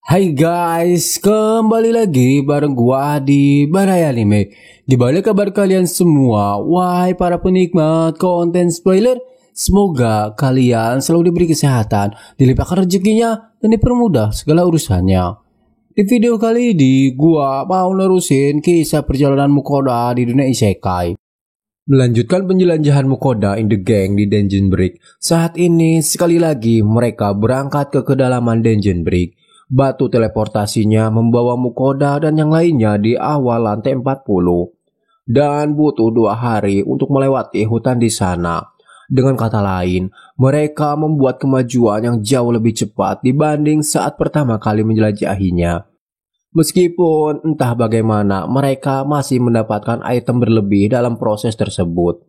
Hai guys, kembali lagi bareng gua di Barai Anime. Di balik kabar kalian semua, wahai para penikmat konten spoiler, semoga kalian selalu diberi kesehatan, dilimpahkan rezekinya, dan dipermudah segala urusannya. Di video kali ini, gua mau nerusin kisah perjalanan Mukoda di dunia isekai. Melanjutkan penjelajahan Mukoda in the Gang di Dungeon Break. Saat ini sekali lagi mereka berangkat ke kedalaman Dungeon Break. Batu teleportasinya membawa Mukoda dan yang lainnya di awal lantai 40. Dan butuh 2 hari untuk melewati hutan di sana. Dengan kata lain, mereka membuat kemajuan yang jauh lebih cepat dibanding saat pertama kali menjelajahinya. Meskipun entah bagaimana mereka masih mendapatkan item berlebih dalam proses tersebut.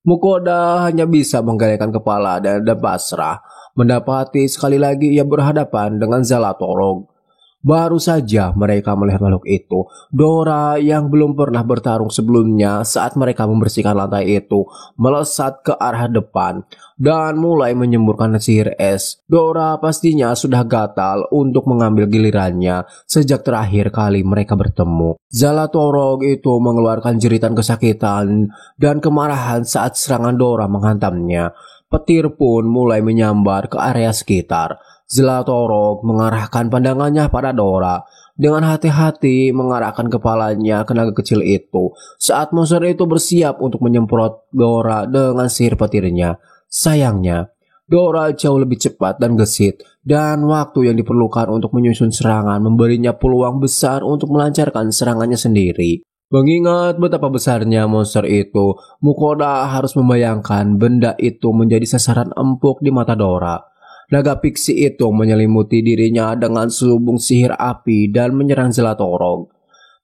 Mukoda hanya bisa menggelengkan kepala dan pasrah. Mendapati sekali lagi ia berhadapan dengan Zalatorog. Baru saja mereka melihat makhluk itu, Dora yang belum pernah bertarung sebelumnya saat mereka membersihkan lantai itu melesat ke arah depan dan mulai menyemburkan sihir es. Dora pastinya sudah gatal untuk mengambil gilirannya sejak terakhir kali mereka bertemu. Zalatorog itu mengeluarkan jeritan kesakitan dan kemarahan saat serangan Dora menghantamnya. Petir pun mulai menyambar ke area sekitar. Zalatorog mengarahkan pandangannya pada Dora. Dengan hati-hati mengarahkan kepalanya ke naga kecil itu saat monster itu bersiap untuk menyemprot Dora dengan sihir petirnya. Sayangnya, Dora jauh lebih cepat dan gesit, dan waktu yang diperlukan untuk menyusun serangan memberinya peluang besar untuk melancarkan serangannya sendiri. Mengingat betapa besarnya monster itu, Mukoda harus membayangkan benda itu menjadi sasaran empuk di mata Dora. Naga piksi itu menyelimuti dirinya dengan selubung sihir api dan menyerang Zalatorog,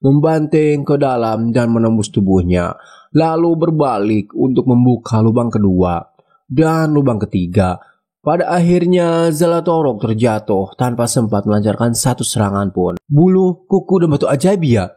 membanting ke dalam dan menembus tubuhnya, lalu berbalik untuk membuka lubang kedua dan lubang ketiga. Pada akhirnya Zalatorog terjatuh tanpa sempat melancarkan satu serangan pun. Bulu, kuku, dan batu ajaib ya?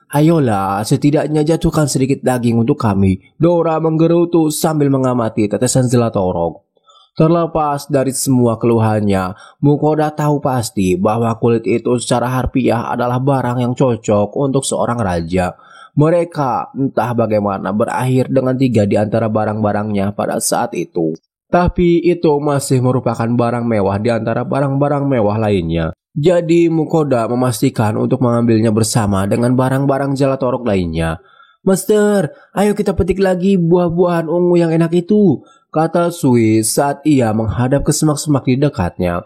Ayolah, setidaknya jatuhkan sedikit daging untuk kami. Dora menggerutu sambil mengamati tetesan Zalatorog. Terlepas dari semua keluhannya, Mukoda tahu pasti bahwa kulit itu secara harfiah adalah barang yang cocok untuk seorang raja. Mereka entah bagaimana berakhir dengan 3 di antara barang-barangnya pada saat itu. Tapi itu masih merupakan barang mewah di antara barang-barang mewah lainnya. Jadi Mukoda memastikan untuk mengambilnya bersama dengan barang-barang Zalatorog lainnya. "Master, ayo kita petik lagi buah-buahan ungu yang enak itu," kata Sui saat ia menghadap ke semak-semak di dekatnya.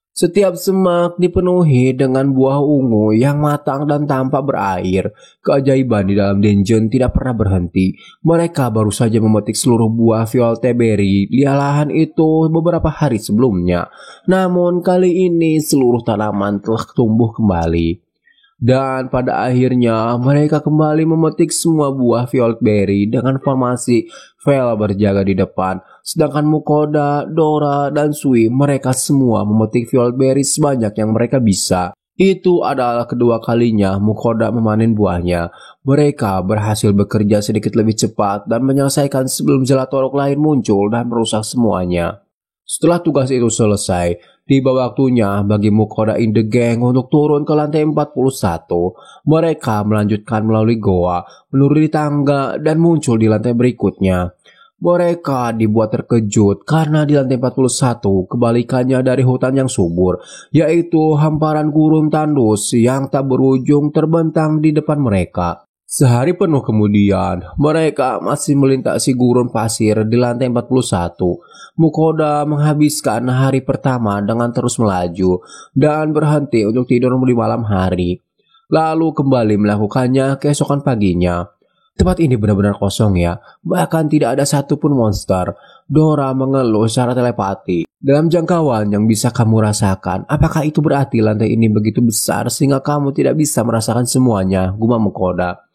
Setiap semak dipenuhi dengan buah ungu yang matang dan tampak berair. Keajaiban di dalam dungeon tidak pernah berhenti. Mereka baru saja memetik seluruh buah Violet Berry di lahan itu beberapa hari sebelumnya. Namun kali ini seluruh tanaman telah tumbuh kembali. Dan pada akhirnya mereka kembali memetik semua buah Violet Berry dengan formasi Vel berjaga di depan. Sedangkan Mukoda, Dora, dan Sui mereka semua memetik Violet Berry sebanyak yang mereka bisa. Itu adalah kedua kalinya Mukoda memanen buahnya. Mereka berhasil bekerja sedikit lebih cepat dan menyelesaikan sebelum Zalatorog lain muncul dan merusak semuanya. Setelah tugas itu selesai, tiba waktunya bagi Mukoda in the Gang untuk turun ke lantai 41. Mereka melanjutkan melalui goa, menuruni tangga, dan muncul di lantai berikutnya. Mereka dibuat terkejut karena di lantai 41 kebalikannya dari hutan yang subur, yaitu hamparan gurun tandus yang tak berujung terbentang di depan mereka. Sehari penuh kemudian, mereka masih melintasi gurun pasir di lantai 41. Mukoda menghabiskan hari pertama dengan terus melaju dan berhenti untuk tidur di malam hari. Lalu kembali melakukannya keesokan paginya. Tempat ini benar-benar kosong ya, bahkan tidak ada satupun monster. Dora mengeluh secara telepati. Dalam jangkauan yang bisa kamu rasakan, apakah itu berarti lantai ini begitu besar sehingga kamu tidak bisa merasakan semuanya, gumam Mukoda.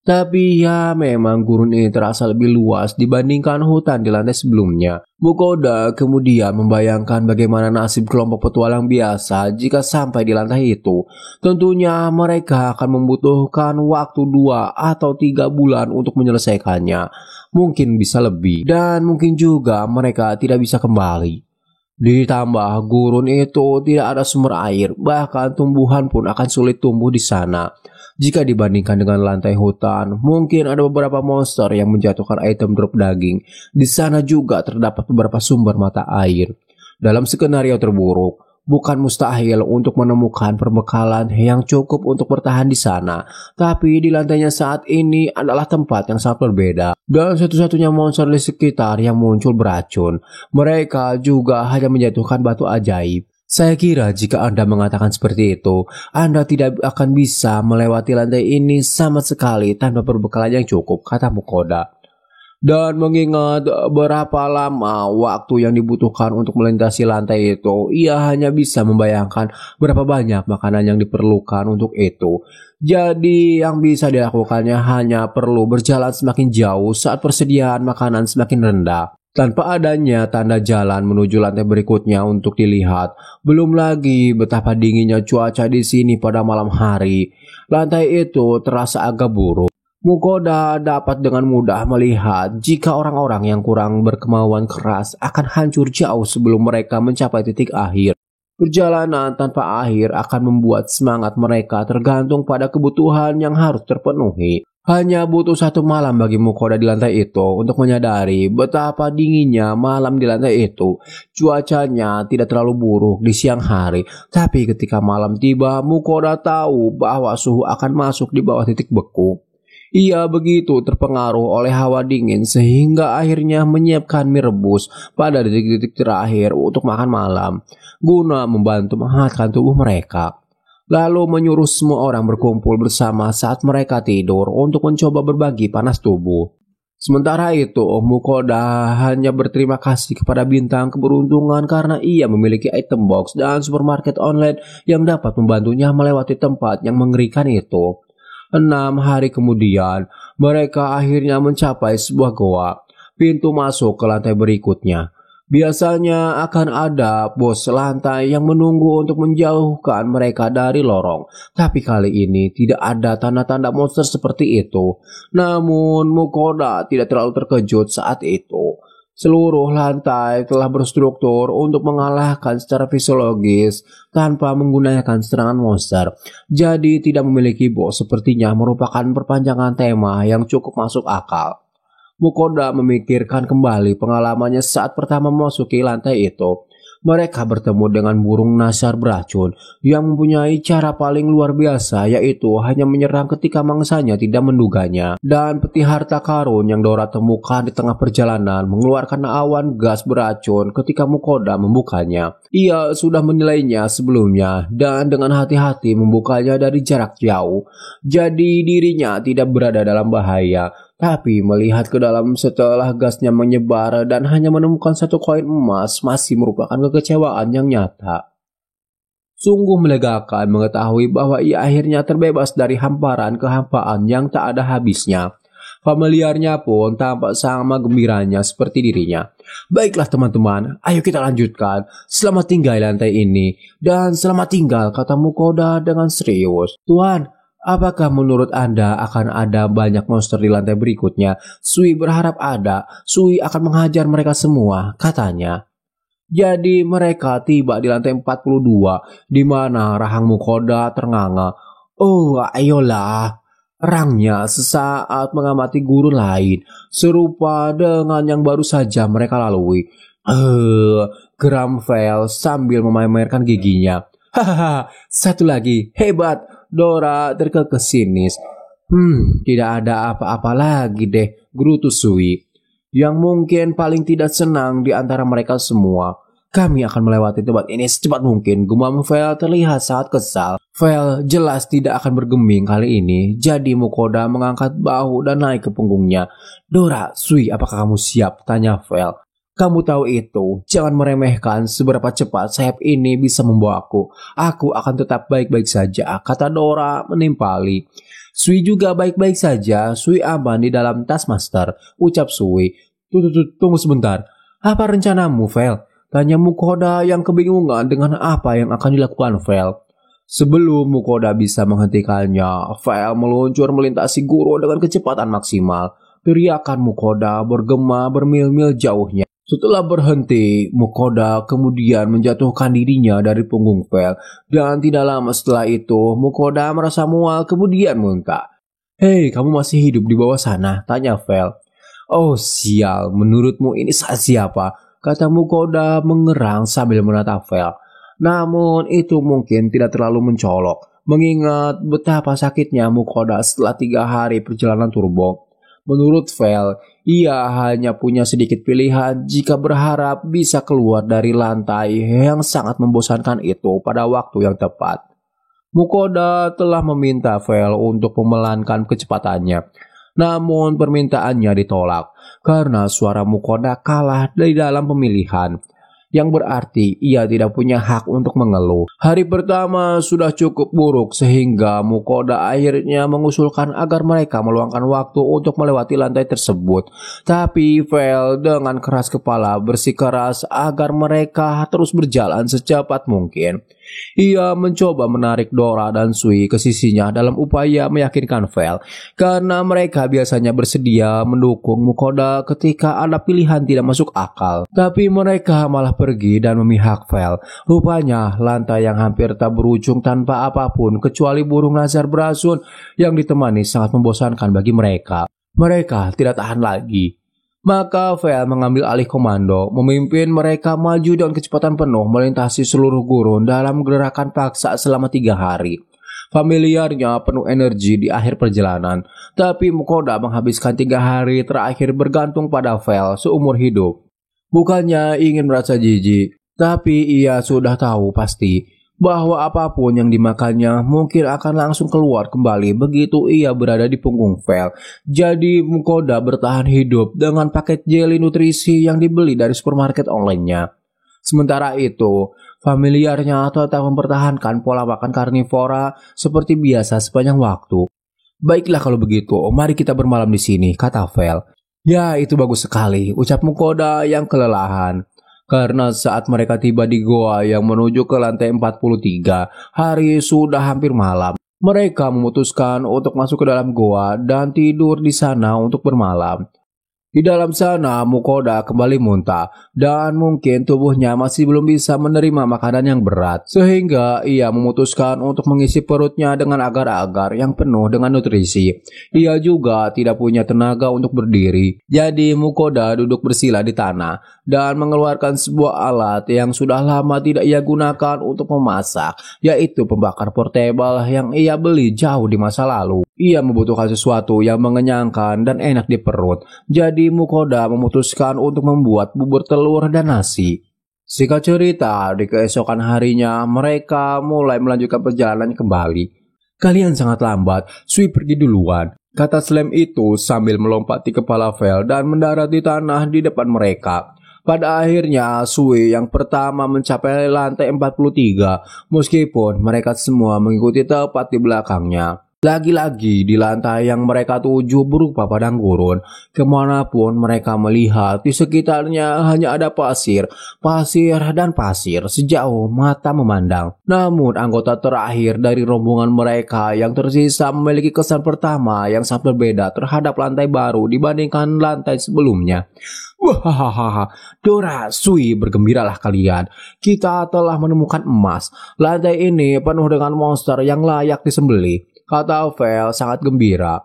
Tapi ya memang gurun ini terasa lebih luas dibandingkan hutan di lantai sebelumnya. Mukoda kemudian membayangkan bagaimana nasib kelompok petualang biasa jika sampai di lantai itu. Tentunya mereka akan membutuhkan waktu 2 atau 3 bulan untuk menyelesaikannya. Mungkin bisa lebih dan mungkin juga mereka tidak bisa kembali. Ditambah gurun itu tidak ada sumber air, bahkan tumbuhan pun akan sulit tumbuh di sana. Jika dibandingkan dengan lantai hutan, mungkin ada beberapa monster yang menjatuhkan item drop daging. Di sana juga terdapat beberapa sumber mata air. Dalam skenario terburuk, bukan mustahil untuk menemukan perbekalan yang cukup untuk bertahan di sana. Tapi di lantainya saat ini adalah tempat yang sangat berbeda. Dan satu-satunya monster di sekitar yang muncul beracun. Mereka juga hanya menjatuhkan batu ajaib. Saya kira jika Anda mengatakan seperti itu, Anda tidak akan bisa melewati lantai ini sama sekali tanpa perbekalan yang cukup, kata Mukoda. Dan mengingat berapa lama waktu yang dibutuhkan untuk melintasi lantai itu, ia hanya bisa membayangkan berapa banyak makanan yang diperlukan untuk itu. Jadi yang bisa dilakukannya hanya perlu berjalan semakin jauh saat persediaan makanan semakin rendah. Tanpa adanya tanda jalan menuju lantai berikutnya untuk dilihat, belum lagi betapa dinginnya cuaca di sini pada malam hari. Lantai itu terasa agak buruk. Mukoda dapat dengan mudah melihat jika orang-orang yang kurang berkemauan keras akan hancur jauh sebelum mereka mencapai titik akhir. Perjalanan tanpa akhir akan membuat semangat mereka tergantung pada kebutuhan yang harus terpenuhi. Hanya butuh satu malam bagi Mukoda di lantai itu untuk menyadari betapa dinginnya malam di lantai itu. Cuacanya tidak terlalu buruk di siang hari, tapi ketika malam tiba, Mukoda tahu bahwa suhu akan masuk di bawah titik beku. Ia begitu terpengaruh oleh hawa dingin sehingga akhirnya menyiapkan mie rebus pada detik-detik terakhir untuk makan malam, guna membantu menghangatkan tubuh mereka. Lalu menyuruh semua orang berkumpul bersama saat mereka tidur untuk mencoba berbagi panas tubuh. Sementara itu, Mukoda hanya berterima kasih kepada bintang keberuntungan karena ia memiliki item box dan supermarket online yang dapat membantunya melewati tempat yang mengerikan itu. 6 hari kemudian, mereka akhirnya mencapai sebuah goa, pintu masuk ke lantai berikutnya. Biasanya akan ada bos lantai yang menunggu untuk menjauhkan mereka dari lorong. Tapi kali ini tidak ada tanda-tanda monster seperti itu. Namun Mukoda tidak terlalu terkejut saat itu. Seluruh lantai telah berstruktur untuk mengalahkan secara fisiologis tanpa menggunakan serangan monster. Jadi tidak memiliki bos sepertinya merupakan perpanjangan tema yang cukup masuk akal. Mukoda memikirkan kembali pengalamannya saat pertama memasuki lantai itu. Mereka bertemu dengan burung nasar beracun yang mempunyai cara paling luar biasa, yaitu hanya menyerang ketika mangsanya tidak menduganya. Dan peti harta karun yang Dora temukan di tengah perjalanan mengeluarkan awan gas beracun ketika Mukoda membukanya. Ia sudah menilainya sebelumnya dan dengan hati-hati membukanya dari jarak jauh. Jadi dirinya tidak berada dalam bahaya. Tapi melihat ke dalam setelah gasnya menyebar dan hanya menemukan satu koin emas masih merupakan kekecewaan yang nyata. Sungguh melegakan mengetahui bahwa ia akhirnya terbebas dari hamparan kehampaan yang tak ada habisnya. Familiarnya pun tampak sama gembiranya seperti dirinya. Baiklah teman-teman, ayo kita lanjutkan. Selamat tinggal di lantai ini. Dan selamat tinggal, kata Mukoda dengan serius. Tuan, apakah menurut Anda akan ada banyak monster di lantai berikutnya? Sui berharap ada. Sui akan menghajar mereka semua, katanya. Jadi mereka tiba di lantai 42, di mana rahang Mukoda ternganga. Oh, ayolah. Rangnya sesaat mengamati guru lain, serupa dengan yang baru saja mereka lalui. Geram Vel sambil memamerkan giginya. Hahaha, satu lagi, hebat. Dora terkekeh sinis. Tidak ada apa-apa lagi deh, gerutu Sui, yang mungkin paling tidak senang di antara mereka semua. Kami akan melewati tempat ini secepat mungkin, gumam Vel terlihat sangat kesal. Vel jelas tidak akan bergeming kali ini, jadi Mukoda mengangkat bahu dan naik ke punggungnya. Dora, Sui, apakah kamu siap? Tanya Vel. Kamu tahu itu, jangan meremehkan seberapa cepat sayap ini bisa membawaku. Aku akan tetap baik-baik saja, kata Dora menimpali. Sui juga baik-baik saja, Sui aman di dalam tas master, ucap Sui. Tunggu sebentar, apa rencanamu, Vel? Tanya Mukoda yang kebingungan dengan apa yang akan dilakukan Vel. Sebelum Mukoda bisa menghentikannya, Vel meluncur melintasi guru dengan kecepatan maksimal. Teriakan Mukoda bergema bermil-mil jauhnya. Setelah berhenti, Mukoda kemudian menjatuhkan dirinya dari punggung Vel dan tidak lama setelah itu Mukoda merasa mual kemudian muntah. "Hei, kamu masih hidup di bawah sana?" tanya Vel. "Oh sial, menurutmu ini saat siapa?" kata Mukoda mengerang sambil menatap Vel. Namun itu mungkin tidak terlalu mencolok, mengingat betapa sakitnya Mukoda setelah 3 hari perjalanan turbo. Menurut Vel, ia hanya punya sedikit pilihan jika berharap bisa keluar dari lantai yang sangat membosankan itu pada waktu yang tepat. Mukoda telah meminta Vel untuk memelankan kecepatannya. Namun permintaannya ditolak karena suara Mukoda kalah dari dalam pemilihan, yang berarti ia tidak punya hak untuk mengeluh. Hari pertama sudah cukup buruk sehingga Mukoda akhirnya mengusulkan agar mereka meluangkan waktu untuk melewati lantai tersebut. Tapi Vel dengan keras kepala bersikeras agar mereka terus berjalan secepat mungkin. Ia mencoba menarik Dora dan Sui ke sisinya dalam upaya meyakinkan Vel, karena mereka biasanya bersedia mendukung Mukoda ketika ada pilihan tidak masuk akal. Tapi mereka malah pergi dan memihak Vel. Rupanya lantai yang hampir tak berujung tanpa apapun kecuali burung nazar berasun yang ditemani sangat membosankan bagi mereka. Mereka tidak tahan lagi. Maka Vel mengambil alih komando, memimpin mereka maju dengan kecepatan penuh melintasi seluruh gurun dalam gerakan paksa selama 3 hari. Familiarnya penuh energi di akhir perjalanan, tapi Mukoda menghabiskan 3 hari terakhir bergantung pada Vel seumur hidup. Bukannya ingin merasa jijik, tapi ia sudah tahu pasti bahwa apapun yang dimakannya mungkin akan langsung keluar kembali begitu ia berada di punggung Vel. Jadi Mukoda bertahan hidup dengan paket jeli nutrisi yang dibeli dari supermarket online-nya. Sementara itu, familiarnya tetap mempertahankan pola makan karnivora seperti biasa sepanjang waktu. "Baiklah kalau begitu, mari kita bermalam di sini," kata Vel. "Ya, itu bagus sekali," ucap Mukoda yang kelelahan. Karena saat mereka tiba di goa yang menuju ke lantai 43, hari sudah hampir malam. Mereka memutuskan untuk masuk ke dalam goa dan tidur di sana untuk bermalam. Di dalam sana, Mukoda kembali muntah dan mungkin tubuhnya masih belum bisa menerima makanan yang berat, sehingga ia memutuskan untuk mengisi perutnya dengan agar-agar yang penuh dengan nutrisi. Ia juga tidak punya tenaga untuk berdiri, jadi Mukoda duduk bersila di tanah dan mengeluarkan sebuah alat yang sudah lama tidak ia gunakan untuk memasak, yaitu pembakar portable yang ia beli jauh di masa lalu. Ia membutuhkan sesuatu yang mengenyangkan dan enak di perut, jadi Mukoda memutuskan untuk membuat bubur telur dan nasi. Singkat cerita, di keesokan harinya mereka mulai melanjutkan perjalanan kembali. "Kalian sangat lambat, Sui pergi duluan," kata Slam itu sambil melompati kepala Vel dan mendarat di tanah di depan mereka. Pada akhirnya Sui yang pertama mencapai lantai 43, meskipun mereka semua mengikuti tepat di belakangnya. Lagi-lagi di lantai yang mereka tuju berupa padang gurun. Kemanapun mereka melihat, di sekitarnya hanya ada pasir, pasir dan pasir sejauh mata memandang. Namun anggota terakhir dari rombongan mereka yang tersisa memiliki kesan pertama yang sangat berbeda terhadap lantai baru dibandingkan lantai sebelumnya. "Wahahaha, Dora, Sui, bergembiralah kalian. Kita telah menemukan emas. Lantai ini penuh dengan monster yang layak disembelih," kata Vel sangat gembira.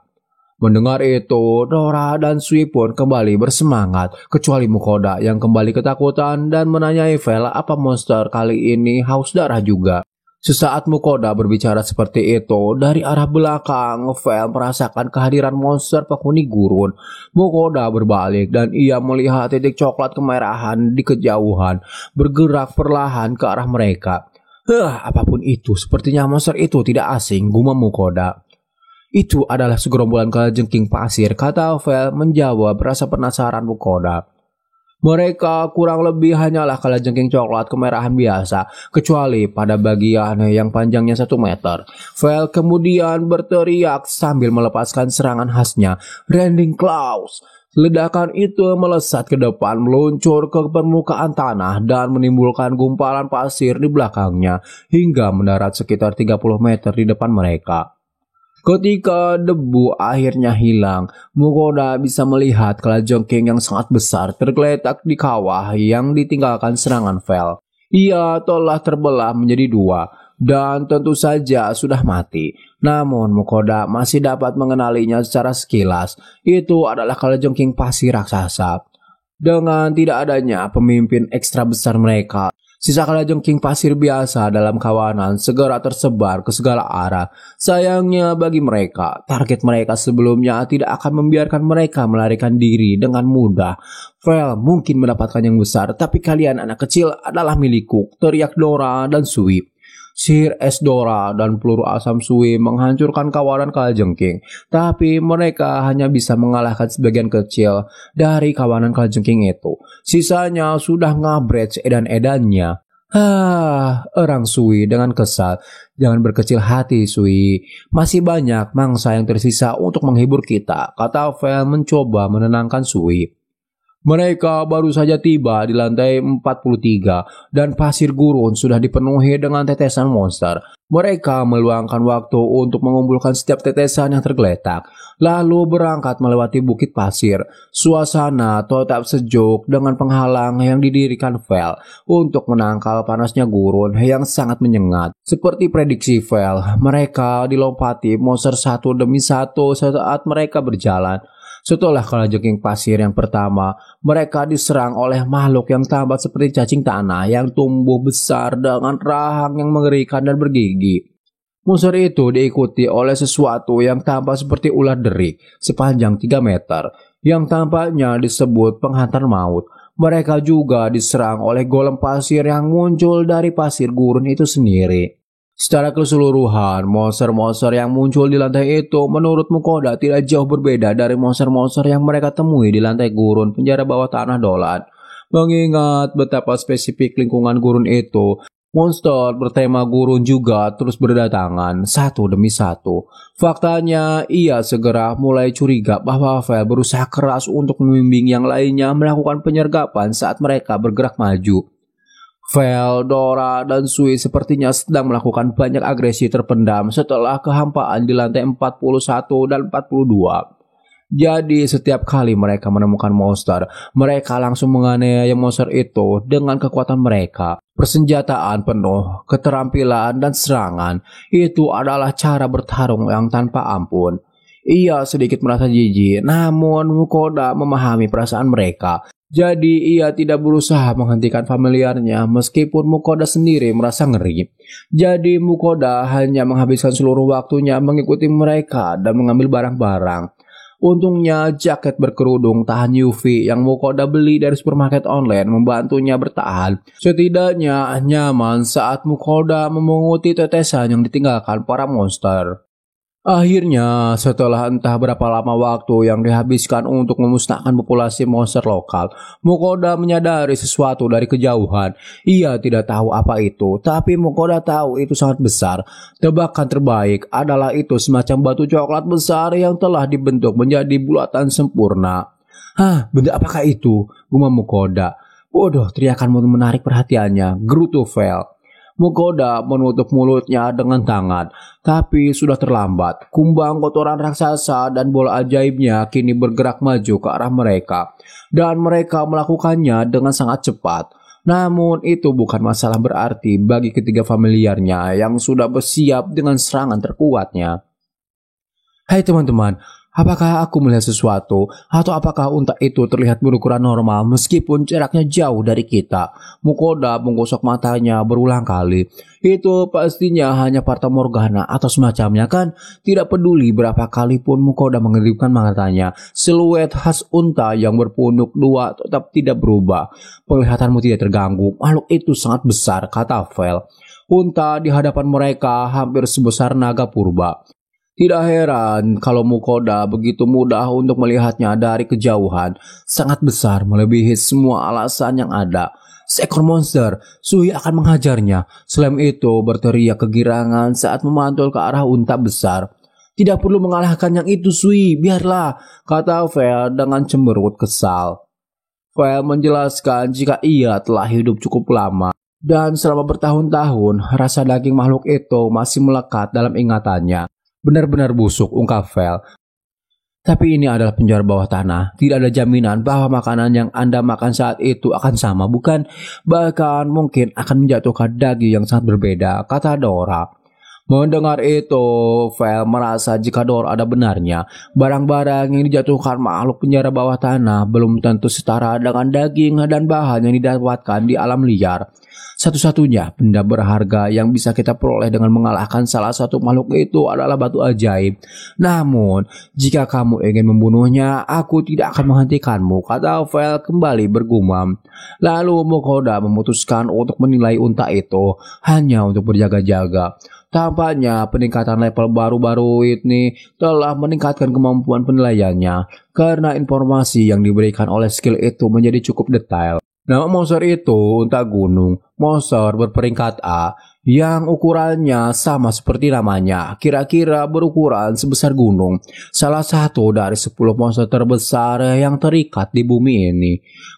Mendengar itu, Dora dan Sui pun kembali bersemangat, kecuali Mukoda yang kembali ketakutan dan menanyai Vel apa monster kali ini haus darah juga. Sesaat Mukoda berbicara seperti itu, dari arah belakang, Vel merasakan kehadiran monster penghuni gurun. Mukoda berbalik dan ia melihat titik coklat kemerahan di kejauhan, bergerak perlahan ke arah mereka. Apapun itu, sepertinya monster itu tidak asing, gumam Mukoda. "Itu adalah segerombolan kalajengking pasir," kata Vel menjawab rasa penasaran Mukoda. Mereka kurang lebih hanyalah kalajengking coklat kemerahan biasa, kecuali pada bagian yang panjangnya 1 meter. Vel kemudian berteriak sambil melepaskan serangan khasnya, Rending Claws. Ledakan itu melesat ke depan, meluncur ke permukaan tanah dan menimbulkan gumpalan pasir di belakangnya hingga mendarat sekitar 30 meter di depan mereka. Ketika debu akhirnya hilang, Mukoda bisa melihat kalajengking yang sangat besar tergeletak di kawah yang ditinggalkan serangan Vel. Ia telah terbelah menjadi dua dan tentu saja sudah mati. Namun Mukoda masih dapat mengenalinya secara sekilas. Itu adalah kalajengking pasir raksasa. Dengan tidak adanya pemimpin ekstra besar mereka, sisa kalajengking pasir biasa dalam kawanan segera tersebar ke segala arah. Sayangnya bagi mereka, target mereka sebelumnya tidak akan membiarkan mereka melarikan diri dengan mudah. Vel mungkin mendapatkan yang besar, tapi kalian anak kecil adalah milikku, teriak Dora dan Sui. Sihir es Dora dan peluru asam Sui menghancurkan kawanan kalajengking, tapi mereka hanya bisa mengalahkan sebagian kecil dari kawanan kalajengking itu. Sisanya sudah ngabret seedan-edannya. Erang Sui dengan kesal. Jangan berkecil hati, Sui. Masih banyak mangsa yang tersisa untuk menghibur kita, kata Vel mencoba menenangkan Sui. Mereka baru saja tiba di lantai 43 dan pasir gurun sudah dipenuhi dengan tetesan monster. Mereka meluangkan waktu untuk mengumpulkan setiap tetesan yang tergeletak, lalu berangkat melewati bukit pasir. Suasana tetap sejuk dengan penghalang yang didirikan Vel untuk menangkal panasnya gurun yang sangat menyengat. Seperti prediksi Vel, mereka dilompati monster satu demi satu saat mereka berjalan. Setelah kalajengking pasir yang pertama, mereka diserang oleh makhluk yang tampak seperti cacing tanah yang tumbuh besar dengan rahang yang mengerikan dan bergigi. Monster itu diikuti oleh sesuatu yang tampak seperti ular derik sepanjang 3 meter, yang tampaknya disebut penghantar maut. Mereka juga diserang oleh golem pasir yang muncul dari pasir gurun itu sendiri. Secara keseluruhan, monster-monster yang muncul di lantai itu menurut Mukoda tidak jauh berbeda dari monster-monster yang mereka temui di lantai gurun penjara bawah tanah Dolan. Mengingat betapa spesifik lingkungan gurun itu, monster bertema gurun juga terus berdatangan satu demi satu. Faktanya, ia segera mulai curiga bahwa Vel berusaha keras untuk membimbing yang lainnya melakukan penyergapan saat mereka bergerak maju. Vel, Dora, dan Sui sepertinya sedang melakukan banyak agresi terpendam setelah kehampaan di lantai 41 dan 42. Jadi setiap kali mereka menemukan monster, mereka langsung menganiaya monster itu dengan kekuatan mereka. Persenjataan penuh, keterampilan, dan serangan, itu adalah cara bertarung yang tanpa ampun. Ia sedikit merasa jijik, namun Mukoda memahami perasaan mereka. Jadi ia tidak berusaha menghentikan familiarnya meskipun Mukoda sendiri merasa ngeri. Jadi Mukoda hanya menghabiskan seluruh waktunya mengikuti mereka dan mengambil barang-barang. Untungnya jaket berkerudung tahan UV yang Mukoda beli dari supermarket online membantunya bertahan. Setidaknya nyaman saat Mukoda memunguti tetesan yang ditinggalkan para monster. Akhirnya, setelah entah berapa lama waktu yang dihabiskan untuk memusnahkan populasi monster lokal, Mukoda menyadari sesuatu dari kejauhan. Ia tidak tahu apa itu, tapi Mukoda tahu itu sangat besar. Tebakan terbaik adalah itu semacam batu coklat besar yang telah dibentuk menjadi bulatan sempurna. Benda apakah itu? Gumam Mukoda. Bodoh, teriakanmu menarik perhatiannya, gerutu Vel. Mukoda menutup mulutnya dengan tangan, tapi sudah terlambat. Kumbang kotoran raksasa dan bola ajaibnya kini bergerak maju ke arah mereka, dan mereka melakukannya dengan sangat cepat. Namun itu bukan masalah berarti bagi ketiga familiarnya yang sudah bersiap dengan serangan terkuatnya. Hai teman-teman, apakah aku melihat sesuatu? Atau apakah unta itu terlihat berukuran normal meskipun jaraknya jauh dari kita? Mukoda menggosok matanya berulang kali. Itu pastinya hanya Fata Morgana atau semacamnya kan? Tidak peduli berapa kali pun Mukoda mengedipkan matanya, siluet khas unta yang berpunuk dua tetap tidak berubah. Penglihatanmu tidak terganggu, makhluk itu sangat besar, kata Vel. Unta di hadapan mereka hampir sebesar naga purba. Tidak heran kalau Mukoda begitu mudah untuk melihatnya dari kejauhan. Sangat besar melebihi semua alasan yang ada. Seekor monster, Sui akan menghajarnya. Selain itu berteriak kegirangan saat memantul ke arah unta besar. Tidak perlu mengalahkan yang itu Sui, biarlah, kata Vel dengan cemberut kesal. Vel menjelaskan jika ia telah hidup cukup lama dan selama bertahun-tahun rasa daging makhluk itu masih melekat dalam ingatannya. Benar-benar busuk, ungkap Vel. Tapi ini adalah penjara bawah tanah. Tidak ada jaminan bahwa makanan yang Anda makan saat itu akan sama, bukan? Bahkan mungkin akan menjatuhkan daging yang sangat berbeda, kata Dora. Mendengar itu, Vel merasa jika Dora ada benarnya, barang-barang yang dijatuhkan makhluk penjara bawah tanah belum tentu setara dengan daging dan bahan yang didapatkan di alam liar. Satu-satunya benda berharga yang bisa kita peroleh dengan mengalahkan salah satu makhluk itu adalah batu ajaib. Namun, jika kamu ingin membunuhnya, aku tidak akan menghentikanmu, kata Vel kembali bergumam. Lalu Mukoda memutuskan untuk menilai unta itu hanya untuk berjaga-jaga. Tampaknya peningkatan level baru-baru ini telah meningkatkan kemampuan penilaiannya karena informasi yang diberikan oleh skill itu menjadi cukup detail. Nama monster itu unta gunung, monster berperingkat A, yang ukurannya sama seperti namanya, kira-kira berukuran sebesar gunung, salah satu dari 10 monster terbesar yang terikat di bumi ini.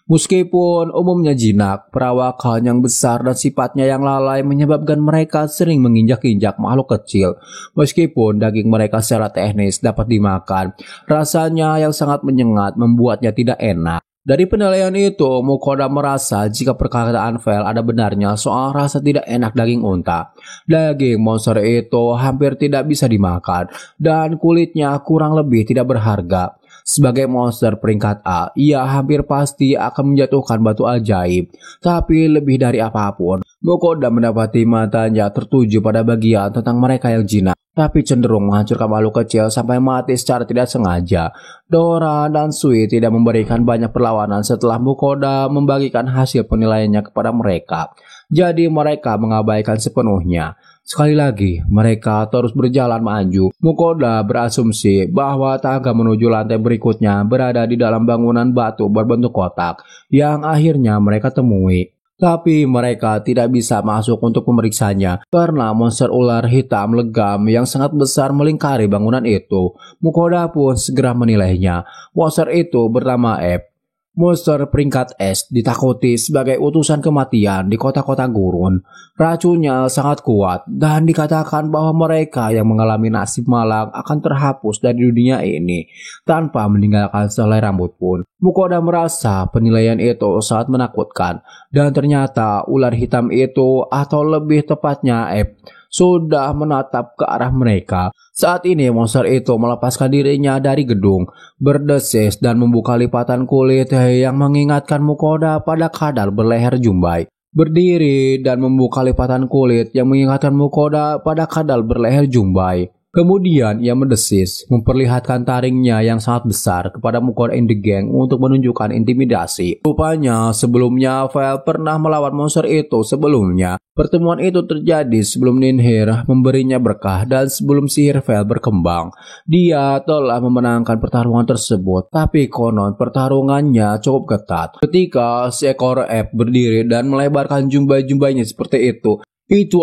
Meskipun umumnya jinak, perawakan yang besar dan sifatnya yang lalai menyebabkan mereka sering menginjak-injak makhluk kecil. Meskipun daging mereka secara teknis dapat dimakan, rasanya yang sangat menyengat membuatnya tidak enak. Dari penilaian itu, Mukoda merasa jika perkataan Vel ada benarnya soal rasa tidak enak daging unta. Daging monster itu hampir tidak bisa dimakan dan kulitnya kurang lebih tidak berharga. Sebagai monster peringkat A, ia hampir pasti akan menjatuhkan batu ajaib. Tapi lebih dari apapun, Mukoda mendapati matanya tertuju pada bagian tentang mereka yang jinak, tapi cenderung menghancurkan makhluk kecil sampai mati secara tidak sengaja. Dora dan Sui tidak memberikan banyak perlawanan setelah Mukoda membagikan hasil penilaiannya kepada mereka. Jadi mereka mengabaikan sepenuhnya. Sekali lagi, mereka terus berjalan maju. Mukoda berasumsi bahwa tangga menuju lantai berikutnya berada di dalam bangunan batu berbentuk kotak yang akhirnya mereka temui. Tapi mereka tidak bisa masuk untuk memeriksanya karena monster ular hitam legam yang sangat besar melingkari bangunan itu. Mukoda pun segera menilainya. Monster itu bernama Ep. Monster peringkat S ditakuti sebagai utusan kematian di kota-kota gurun. Racunnya sangat kuat dan dikatakan bahwa mereka yang mengalami nasib malang akan terhapus dari dunia ini tanpa meninggalkan sehelai rambut pun. Mukoda merasa penilaian itu sangat menakutkan dan ternyata ular hitam itu, atau lebih tepatnya Ep, sudah menatap ke arah mereka. Saat ini monster itu melepaskan dirinya dari gedung, berdesis dan membuka lipatan kulit yang mengingatkan Mukoda pada kadal berleher jumbai. Berdiri dan membuka lipatan kulit yang mengingatkan Mukoda pada kadal berleher jumbai. Kemudian ia mendesis, memperlihatkan taringnya yang sangat besar kepada Mukoda in the Gang untuk menunjukkan intimidasi. Rupanya sebelumnya Vel pernah melawan monster itu sebelumnya. Pertemuan itu terjadi sebelum Ninhir memberinya berkah dan sebelum sihir Vel berkembang. Dia telah memenangkan pertarungan tersebut, tapi konon pertarungannya cukup ketat. Ketika seekor Ep berdiri dan melebarkan jumbai-jumbainya seperti itu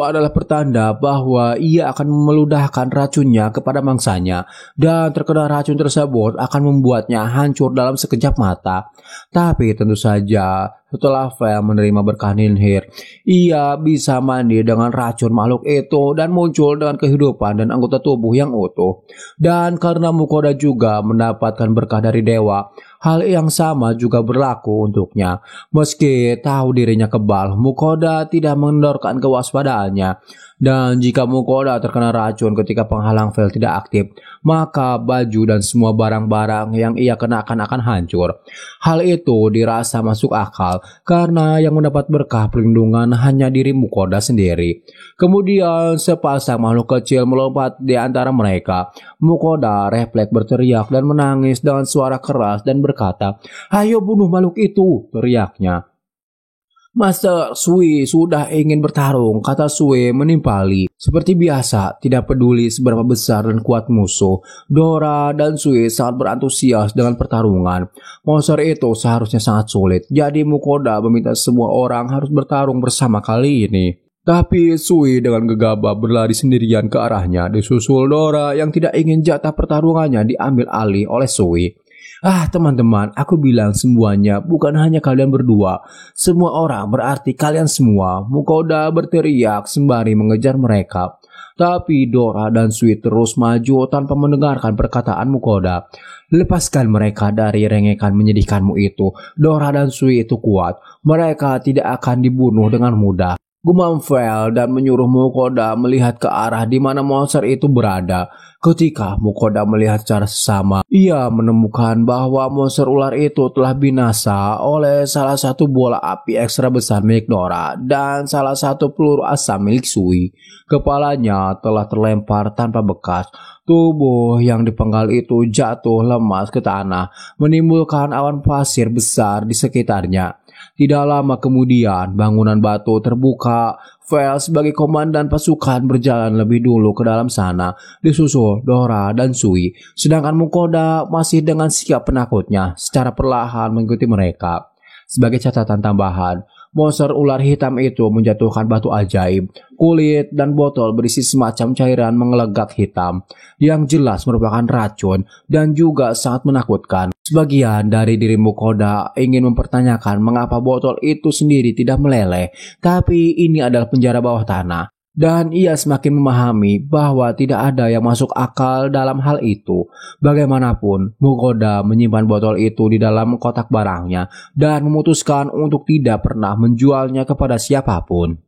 adalah pertanda bahwa ia akan meludahkan racunnya kepada mangsanya dan terkena racun tersebut akan membuatnya hancur dalam sekejap mata. Tapi tentu saja setelah Vel menerima berkah Ninhir, ia bisa mandi dengan racun makhluk itu dan muncul dengan kehidupan dan anggota tubuh yang utuh. Dan karena Mukoda juga mendapatkan berkah dari dewa, hal yang sama juga berlaku untuknya. Meski tahu dirinya kebal, Mukoda tidak mengendorkan kewaspadaannya. Dan jika Mukoda terkena racun ketika penghalang Vel tidak aktif, maka baju dan semua barang-barang yang ia kenakan akan hancur. Hal itu dirasa masuk akal karena yang mendapat berkah perlindungan hanya diri Mukoda sendiri. Kemudian sepasang makhluk kecil melompat di antara mereka. Mukoda refleks berteriak dan menangis dengan suara keras dan berkata, "Ayo bunuh makhluk itu!" teriaknya. "Master Sui sudah ingin bertarung," kata Sui menimpali. Seperti biasa, tidak peduli seberapa besar dan kuat musuh, Dora dan Sui sangat berantusias dengan pertarungan. Monster itu seharusnya sangat sulit, jadi Mukoda meminta semua orang harus bertarung bersama kali ini. Tapi Sui dengan gegabah berlari sendirian ke arahnya, disusul Dora yang tidak ingin jatah pertarungannya diambil alih oleh Sui. "Ah teman-teman, aku bilang semuanya, bukan hanya kalian berdua. Semua orang berarti kalian semua," Mukoda berteriak sembari mengejar mereka. Tapi Dora dan Sui terus maju tanpa mendengarkan perkataan Mukoda. Lepaskan mereka dari rengekan menyedihkanmu itu. Dora dan Sui itu kuat. Mereka tidak akan dibunuh dengan mudah. Gumam Vel dan menyuruh Mukoda melihat ke arah di mana monster itu berada. Ketika Mukoda melihat secara sesama, ia menemukan bahwa monster ular itu telah binasa oleh salah satu bola api ekstra besar milik Dora dan salah satu peluru asam milik Sui. Kepalanya telah terlempar tanpa bekas. Tubuh yang dipenggal itu jatuh lemas ke tanah, menimbulkan awan pasir besar di sekitarnya. Tidak lama kemudian, bangunan batu terbuka. Vel sebagai komandan pasukan berjalan lebih dulu ke dalam sana, disusul Dora dan Sui. Sedangkan Mukoda masih dengan sikap penakutnya secara perlahan mengikuti mereka. Sebagai catatan tambahan, monster ular hitam itu menjatuhkan batu ajaib, kulit, dan botol berisi semacam cairan mengelegak hitam yang jelas merupakan racun dan juga sangat menakutkan. Sebagian dari diri Mukoda ingin mempertanyakan mengapa botol itu sendiri tidak meleleh, tapi ini adalah penjara bawah tanah. Dan ia semakin memahami bahwa tidak ada yang masuk akal dalam hal itu. Bagaimanapun, Mukoda menyimpan botol itu di dalam kotak barangnya dan memutuskan untuk tidak pernah menjualnya kepada siapapun.